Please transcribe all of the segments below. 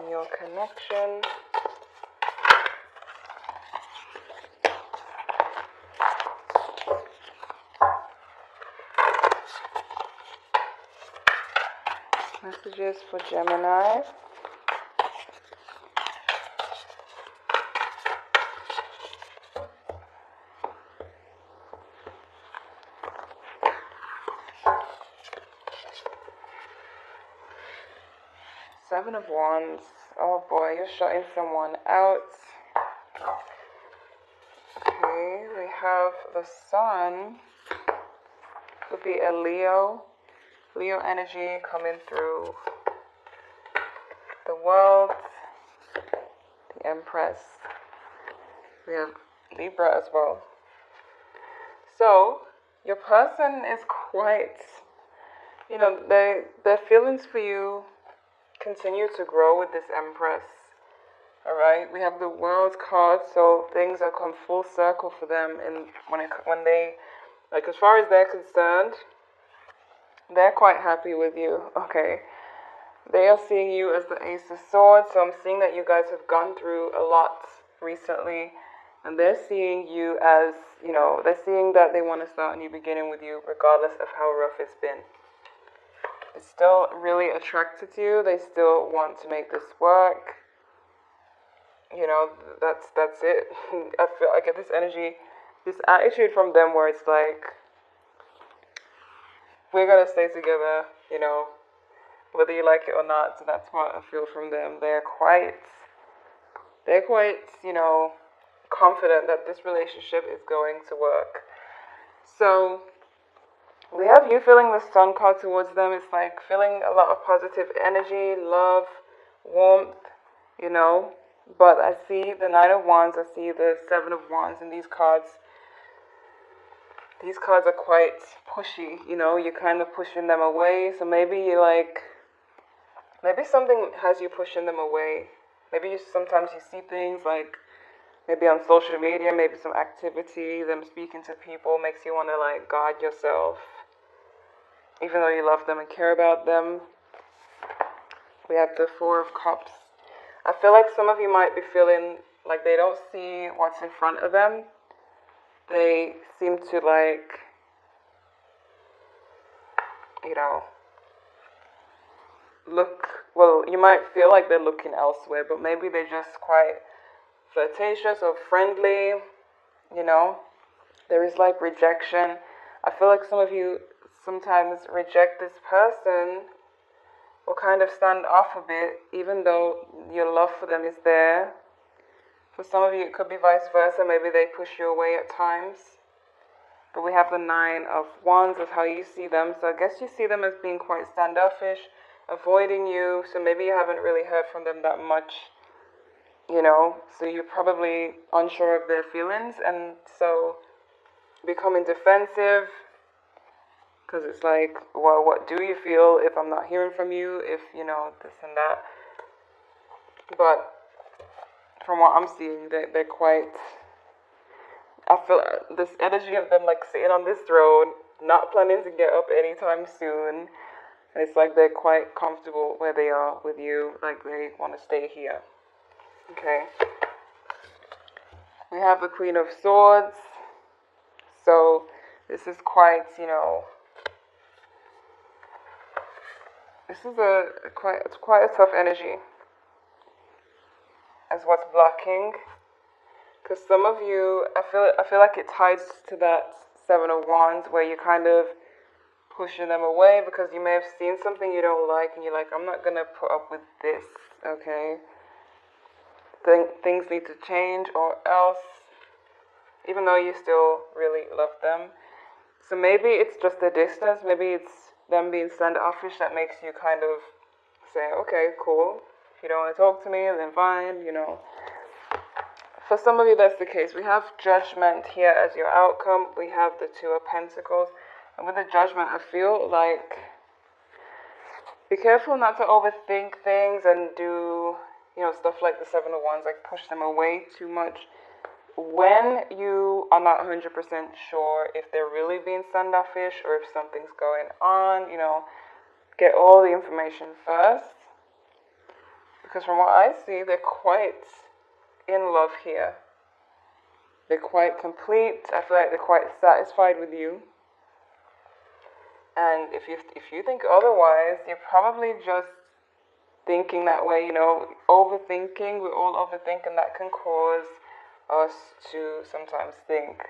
in your connection. Messages for Gemini. Seven of Wands. Oh boy, you're shutting someone out. Okay, we have the Sun. Could be a Leo. Leo energy coming through. The World. The Empress. We have Libra as well. So, your person is quite, their feelings for you continue to grow with this Empress. Alright, we have the World card, so things are come full circle for them, and when they, like, as far as they're concerned, they're quite happy with you. Okay, they are seeing you as the Ace of Swords, so I'm seeing that you guys have gone through a lot recently, and they're seeing you as, they're seeing that they want to start a new beginning with you regardless of how rough it's been. They're still really attracted to you. They still want to make this work. That's it. I feel I get this energy, this attitude from them where it's like, we're going to stay together, whether you like it or not. So that's what I feel from them. They're quite, confident that this relationship is going to work. So we have you feeling the Sun card towards them. It's like feeling a lot of positive energy, love, warmth, But I see the Knight of Wands, I see the Seven of Wands, and these cards are quite pushy, you're kind of pushing them away. So maybe maybe something has you pushing them away. Maybe sometimes you see things like, maybe on social media, maybe some activity, them speaking to people makes you want to guard yourself. Even though you love them and care about them. We have the Four of Cups. I feel like some of you might be feeling like they don't see what's in front of them. They seem to you might feel like they're looking elsewhere, but maybe they're just quite flirtatious or friendly, There is rejection. I feel like some of you sometimes reject this person or kind of stand off a bit, even though your love for them is there. For some of you, it could be vice versa. Maybe they push you away at times. But we have the Nine of Wands as how you see them. So I guess you see them as being quite standoffish, avoiding you. So maybe you haven't really heard from them that much, So you're probably unsure of their feelings. And so becoming defensive. Because it's like, well, what do you feel if I'm not hearing from you? If, this and that. But from what I'm seeing, they're quite... I feel this energy of them sitting on this throne, not planning to get up anytime soon. And it's like they're quite comfortable where they are with you. Like they want to stay here. Okay. We have the Queen of Swords. So this is quite, this is quite a tough energy as what's blocking. Because some of you, I feel like it ties to that Seven of Wands where you're kind of pushing them away because you may have seen something you don't like and you're like, I'm not going to put up with this, okay? Things need to change or else, even though you still really love them. So maybe it's just the distance, maybe it's them being standoffish that makes you kind of say, okay, cool. If you don't want to talk to me, then fine, For some of you, that's the case. We have Judgment here as your outcome. We have the Two of Pentacles. And with the Judgment, I feel like be careful not to overthink things and do, stuff like the Seven of Wands, push them away too much. When you are not 100% sure if they're really being standoffish or if something's going on, get all the information first. Because from what I see, they're quite in love here. They're quite complete. I feel like they're quite satisfied with you. And if you think otherwise, you're probably just thinking that way, you know, overthinking. We're all overthinking. That can cause us to sometimes think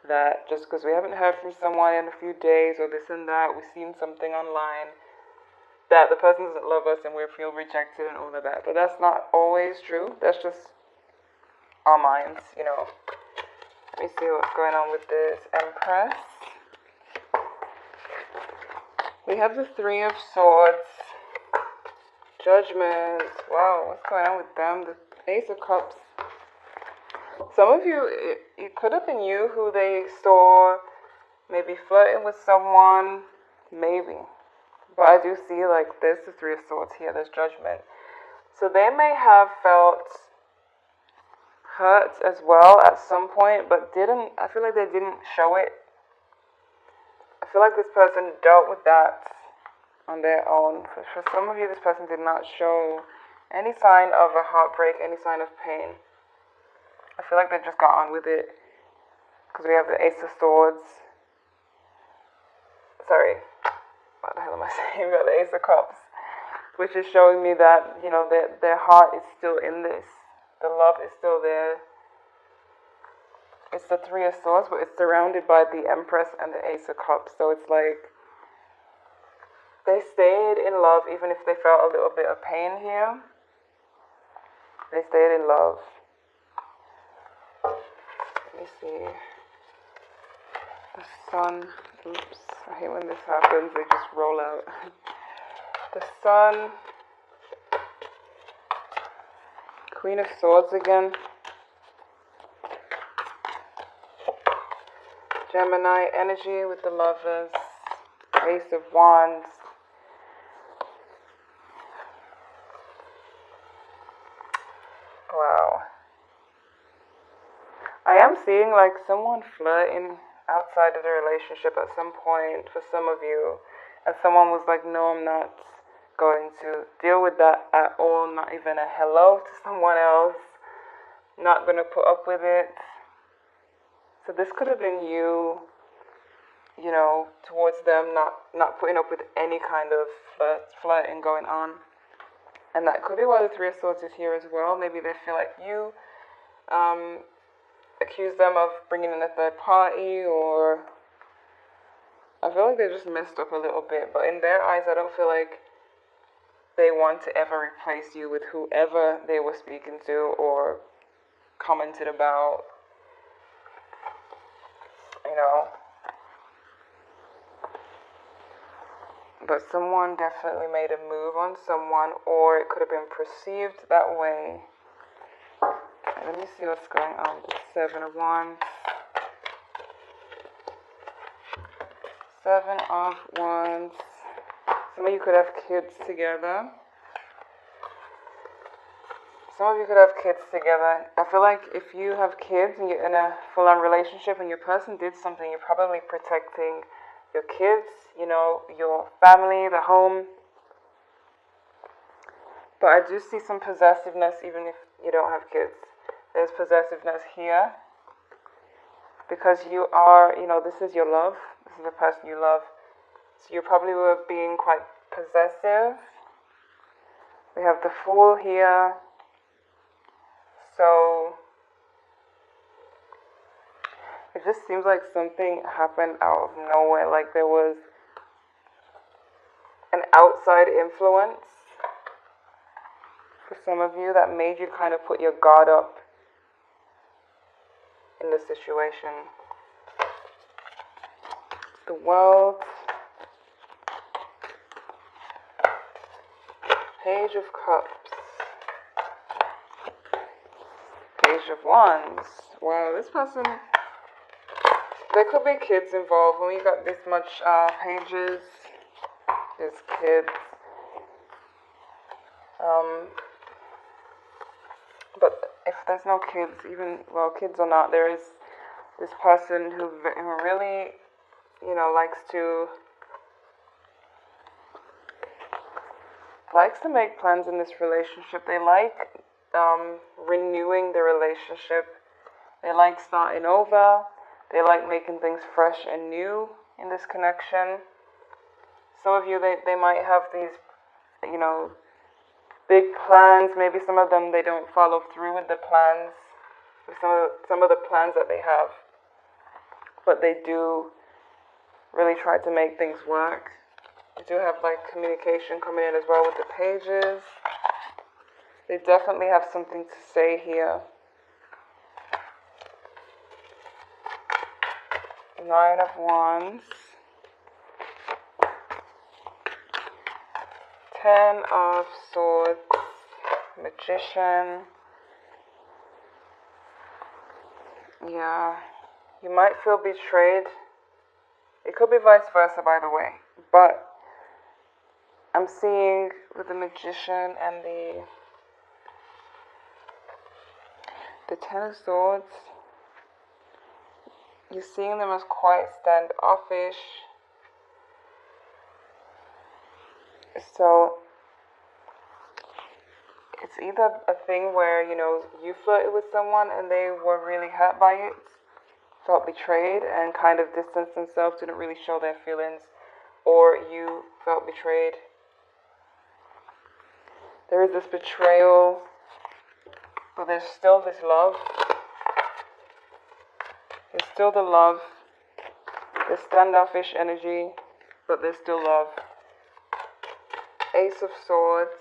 that just because we haven't heard from someone in a few days or this and that, we've seen something online, that the person doesn't love us and we feel rejected and all of that. But that's not always true. That's just our minds, you know. Let me see what's going on with this Empress. We have the Three of Swords, Judgment. Wow, what's going on with them? The Ace of Cups. Some of you, it could have been you who they saw maybe flirting with someone, maybe. But I do see, like, there's the Three of Swords here, there's Judgment. So they may have felt hurt as well at some point, but I feel like they didn't show it. I feel like this person dealt with that on their own. For some of you, this person did not show any sign of a heartbreak, any sign of pain. I feel like they just got on with it. Because we have the Ace of Swords. Sorry, what the hell am I saying? We got the Ace of Cups. Which is showing me that, you know, their heart is still in this. The love is still there. It's the Three of Swords, but it's surrounded by the Empress and the Ace of Cups. So it's like they stayed in love even if they felt a little bit of pain here. They stayed in love. Let me see. The Sun. Oops. I hate when this happens. They just roll out. The Sun. Queen of Swords again. Gemini energy with the Lovers. Ace of Wands. Wow. I am seeing like someone flirting outside of the relationship at some point for some of you. And someone was like, no, I'm not going to deal with that at all. Not even a hello to someone else. Not going to put up with it. So this could have been you, you know, towards them, not putting up with any kind of flirting going on. And that could be why the Three of Swords is here as well. Maybe they feel like you accuse them of bringing in a third party, or I feel like they just messed up a little bit. But in their eyes, I don't feel like they want to ever replace you with whoever they were speaking to or commented about. You know, but someone definitely made a move on someone, or it could have been perceived that way. Let me see what's going on with the Seven of Wands. Seven of Wands. Some of you could have kids together. Some of you could have kids together. I feel like if you have kids and you're in a full-on relationship and your person did something, you're probably protecting your kids, you know, your family, the home. But I do see some possessiveness even if you don't have kids. There's possessiveness here. Because you are, you know, this is your love. This is the person you love. So you probably were being quite possessive. We have the Fool here. So it just seems like something happened out of nowhere, like there was an outside influence for some of you that made you kind of put your guard up in the situation. The World. Page of Cups. Page of Wands. Wow, this person, there could be kids involved. When we got this much pages, there's kids. But if there's no kids, even, well, kids or not, there is this person who really, you know, likes to likes to make plans in this relationship. They like renewing the relationship. They like starting over. They like making things fresh and new in this connection. Some of you, they might have these, big plans. Maybe some of them, they don't follow through with the plans, with some of the plans that they have. But they do really try to make things work. We do have communication coming in as well with the pages. They definitely have something to say here. 9 of Wands. 10 of Swords. Magician. Yeah. You might feel betrayed. It could be vice versa, by the way. But I'm seeing with the Magician and the 10 of Swords, you're seeing them as quite standoffish. So it's either a thing where, you flirted with someone and they were really hurt by it, felt betrayed and kind of distanced themselves, didn't really show their feelings, or you felt betrayed. There is this betrayal, but there's still this love. There's still the love. There's standoffish energy, but there's still love. Ace of Swords.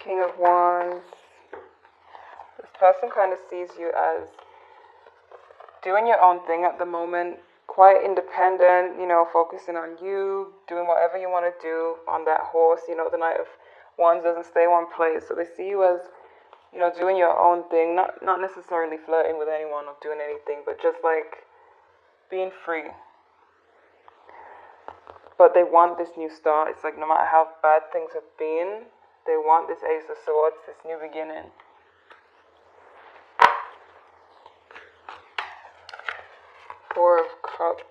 King of Wands. This person kind of sees you as doing your own thing at the moment, quite independent, focusing on you, doing whatever you want to do on that horse. The Knight of Wands doesn't stay one place, so they see you as, doing your own thing, not necessarily flirting with anyone or doing anything, but just being free. But they want this new start. It's no matter how bad things have been, they want this Ace of Swords, this new beginning. Four of Cups.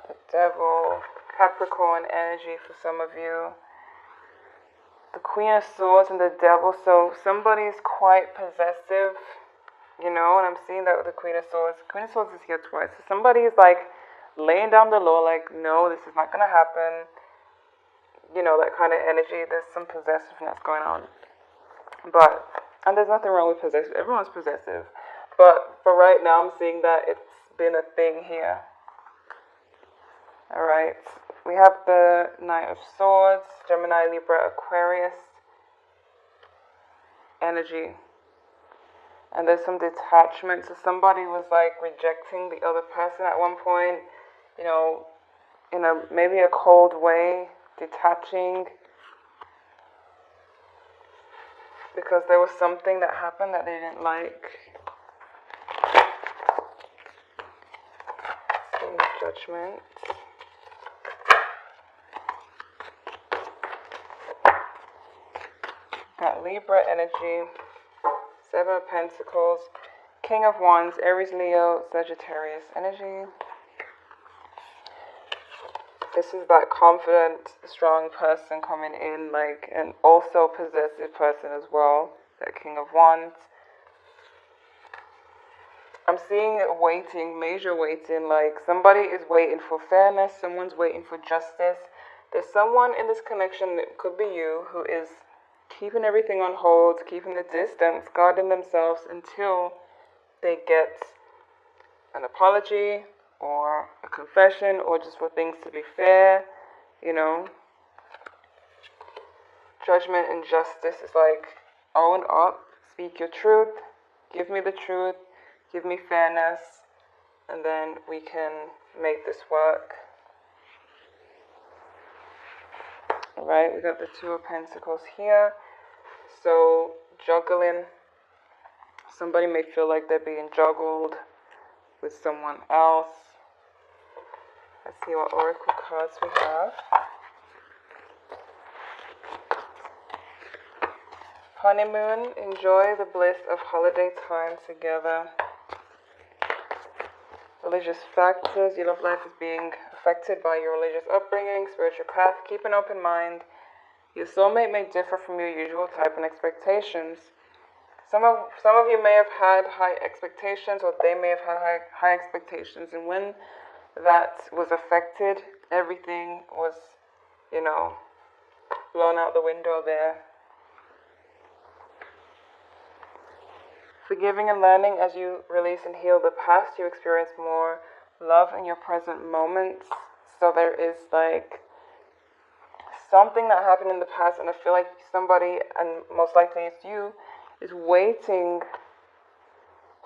The Devil. Capricorn energy for some of you. The Queen of Swords and the Devil. So somebody's quite possessive, and I'm seeing that with the Queen of Swords. Queen of Swords is here twice. So somebody is laying down the law, no, this is not going to happen. That kind of energy. There's some possessiveness going on. And there's nothing wrong with possessive. Everyone's possessive. But for right now, I'm seeing that it's been a thing here. Alright. We have the Knight of Swords, Gemini, Libra, Aquarius energy. And there's some detachment. So somebody was rejecting the other person at one point, in maybe a cold way, detaching. Because there was something that happened that they didn't like. Judgment. Got Libra energy. 7 of Pentacles. King of Wands. Aries, Leo, Sagittarius energy. This is that confident, strong person coming in, and also possessive person as well. That King of Wands. I'm seeing waiting, major waiting, somebody is waiting for fairness, someone's waiting for justice. There's someone in this connection, it could be you, who is keeping everything on hold, keeping the distance, guarding themselves until they get an apology or a confession, or just for things to be fair, Judgment and justice is own up, speak your truth, give me the truth, give me fairness, and then we can make this work. Alright, we got the 2 of Pentacles here. So, juggling. Somebody may feel like they're being juggled with someone else. Let's see what oracle cards we have. Honeymoon. Enjoy the bliss of holiday time together. religious factors. Your love life is being affected by your religious upbringing, spiritual path. Keep an open mind. Your soulmate may differ from your usual type and expectations. Some of you may have had high expectations, or they may have had high expectations, and when that was affected, everything was, blown out the window there. Forgiving and learning. As you release and heal the past, you experience more love in your present moments. So there is like something that happened in the past, and I feel like somebody, and most likely it's you, is waiting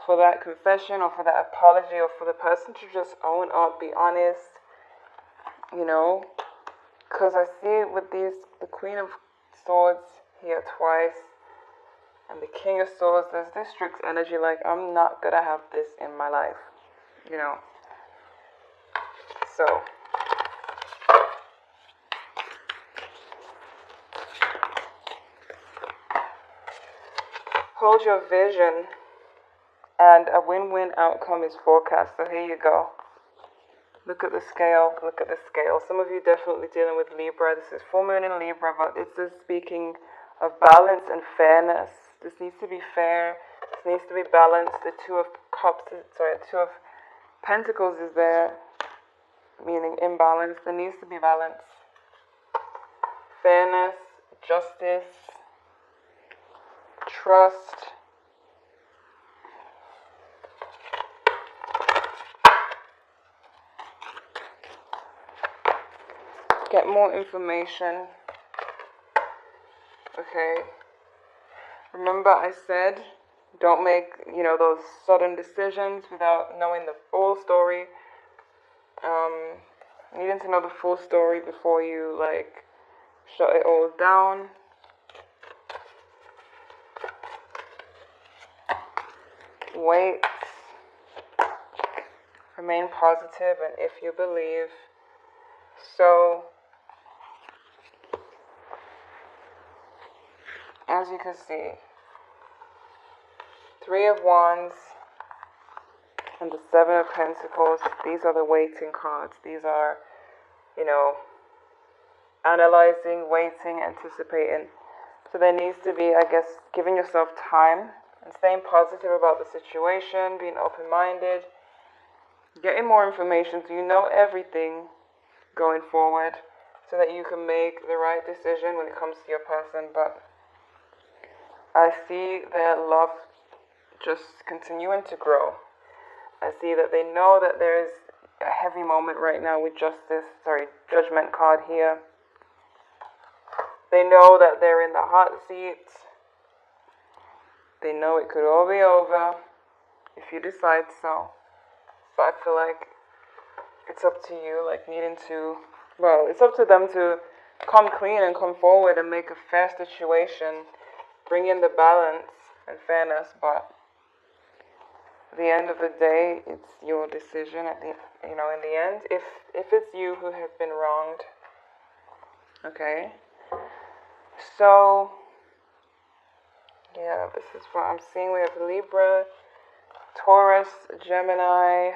for that confession or for that apology or for the person to just own up, be honest, because I see with the Queen of Swords here twice and the King of Swords, there's this strict energy like, I'm not gonna have this in my life, so hold your vision, and a win-win outcome is forecast. So here you go. Look at the scale. Look at the scale. Some of you definitely dealing with Libra. This is full moon in Libra, but this is speaking of balance and fairness. This needs to be fair. This needs to be balanced. The Two of Pentacles is there, meaning imbalance. There needs to be balance. Fairness, justice, trust. Get more information. Okay. Remember I said, don't make, those sudden decisions without knowing the full story. Needing to know the full story before you, shut it all down. Wait. Remain positive, and if you believe. So, as you can see, Three of Wands and the Seven of Pentacles, these are the waiting cards. These are, analyzing, waiting, anticipating. So there needs to be, giving yourself time and staying positive about the situation, being open-minded, getting more information so you know everything going forward, so that you can make the right decision when it comes to your person. But I see their love just continuing to grow. I see that they know that there is a heavy moment right now with Judgment card here. They know that they're in the hot seat. They know it could all be over if you decide so. But I feel like it's up to you, it's up to them to come clean and come forward and make a fair situation, bring in the balance and fairness, but at the end of the day, it's your decision in the end, if it's you who has been wronged. Okay? So, yeah, this is what I'm seeing. We have Libra, Taurus, Gemini,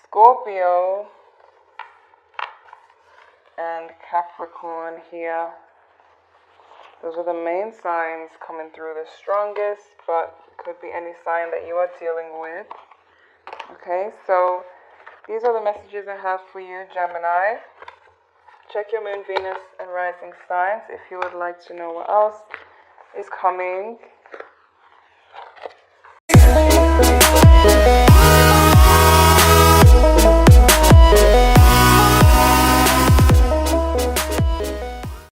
Scorpio, and Capricorn here. Those are the main signs coming through the strongest, but could be any sign that you are dealing with. Okay, so these are the messages I have for you, Gemini. Check your moon, Venus, and rising signs if you would like to know what else is coming